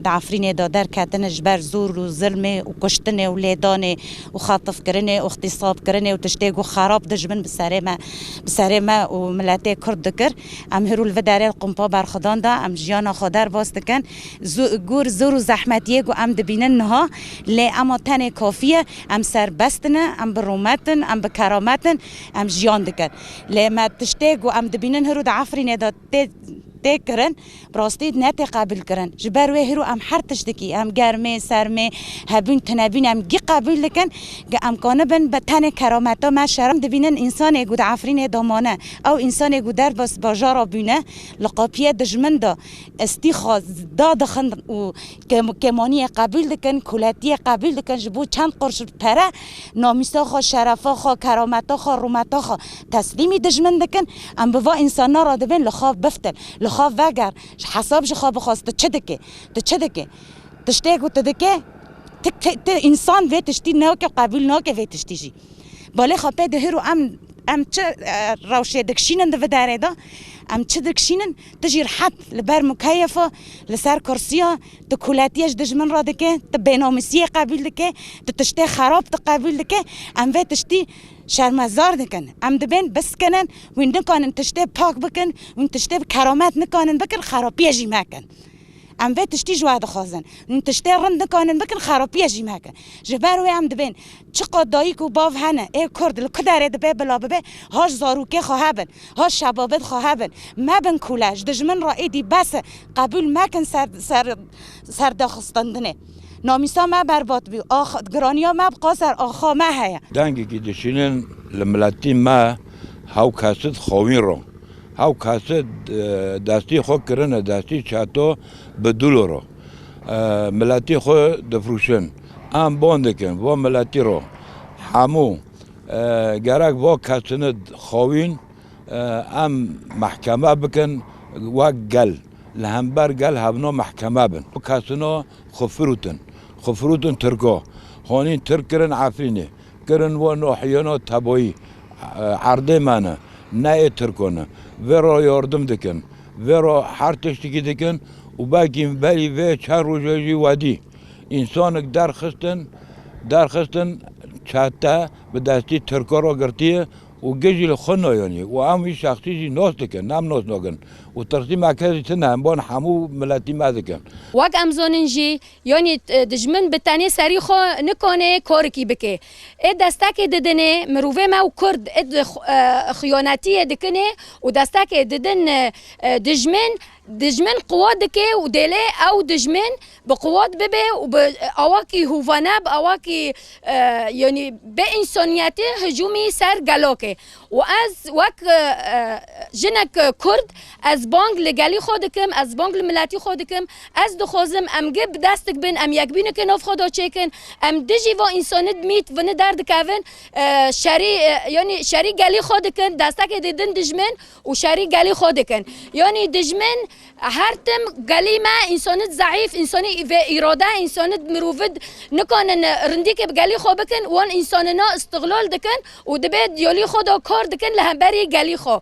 عفرینه دادر کردن جبر زور و ظلم و کشتن و لیدان و خاطف کردن و اغتصاب کردن و تشتیگ و خراب دجمن بسر ما و ملت کرد دکر ام هرول و داره القنپا برخدان دا ام جیانا خودر باز دکن گور زور و زحمتیه گو ام دبینن نها لی اما تن کافیه ام سر بستنه ام برومتن ام بکرامتن ام جیان دکن لی ما تشتیگ و ام دبینن هرو دا عفرینه دا تکرن براستی نت قابل کرن جبر و هرو ام هر تشتکی ام گرمه سرمه هبین تنبین ام گی قابل لکن ام کانه بن بتن کرامتا ما شرم دبینن انسان گود عفرین دامانه او انسان گود در بس باجارا بینه لقاپیه دجمن دا استیخاز دا دخن و کمانی قابل لکن کلاتی قابل لکن جبو چند قرش پره نامیسا خو شرفا خو کرامتا خو رومتا خو تسلیمی دجمن دکن ام بوا انسان را دبن لخواب بفتن لخواب وگر حساب خواب خواست چه دکه تشتیگو تدکه انسان وی تشتی نه که قبول نه که وی تشتی جی بالا خاپه ده هرو ام چه روشه دکشینن ده داره دا ام چه دکشینن تجیر حد لبر مکیفه لسر کرسیا تو کلاتیش دجمن را دکه تو بیناموسی قبول دکه تو تشتی خراب تقبول دکه ام وی تشتی شرمزار دکن ام دبین بس کنن و نکنن تشتی پاک بکن و تشتی کرامت نکنن بکن خرابی جی مکن ام وی تشتی جواد خازن و تشتی رند نکنن بکن خرابی جی مکن جبر و ام دبین چقدر دایک و باو هنه ای کرد لکداره دبی بلا ببی هاش زاروکه خواهبن هاش شبابت خواهبن مبن کولش دجمن را ایدی بس قبول مکن سر داخستاندنه نامیسا ما برباد بی گرانیا ما بقاصر آخا ما هیا دنگی که دشینن لملتی ما هاو کاسد خوین رو هاو کاسد دستی خو کرنه دستی چاتو بدولو رو ملتی خو دفروشن ام باندکن و ملتی رو همو گرک و کاسند خوین ام محکمه بکن و گل لهمبر گل هبنا محکمه بن و کاسنا خفروتن ترکا هانین ترک کرن عفرینه کرن و نوحیانا تبایی عرضه منه نه ترکانه و را یاردم دکن و را هر تشتکی دکن و بگیم بلی و چند روزی ودی انسان درخستن چهته به دستی ترکا را گرتیه و گجیل خونه یعنی و هم شخصی جی ناس دکن نم ناس نگن و ترسی مرکزی تنه هم همو ملتی مدکن وقت امزونن جی یعنی دجمن بتانی سری خو نکنه کارکی بکه اد دستک ددنه مروه ما و کرد اد خیانتی دکنه و دستک ددن دجمن قوات دکه و دله او دجمن بقوات ببه و بأواکی هوانه بأواکی یعنی به انسانیتی هجومی سر گلاکه و از وقت جنک کرد از بانگ لگلی خودکم از بانگ ملتی خودکم از دخوازم ام گب دستک بین ام یک بینه که ناف خدا چکن ام دجی و انسانت میت و نه درد کون یعنی شری گلی خودکن دستک دیدن دجمن و شری گلی خودکن یعنی دجمن هر تم گلی ما انسانت ضعیف انسانی و اراده انسانت مروفد نکنن رندی که گلی خو بکن وان انساننا استغلال دکن و دبید یالی خدا کار دکن لهمبری گلی خو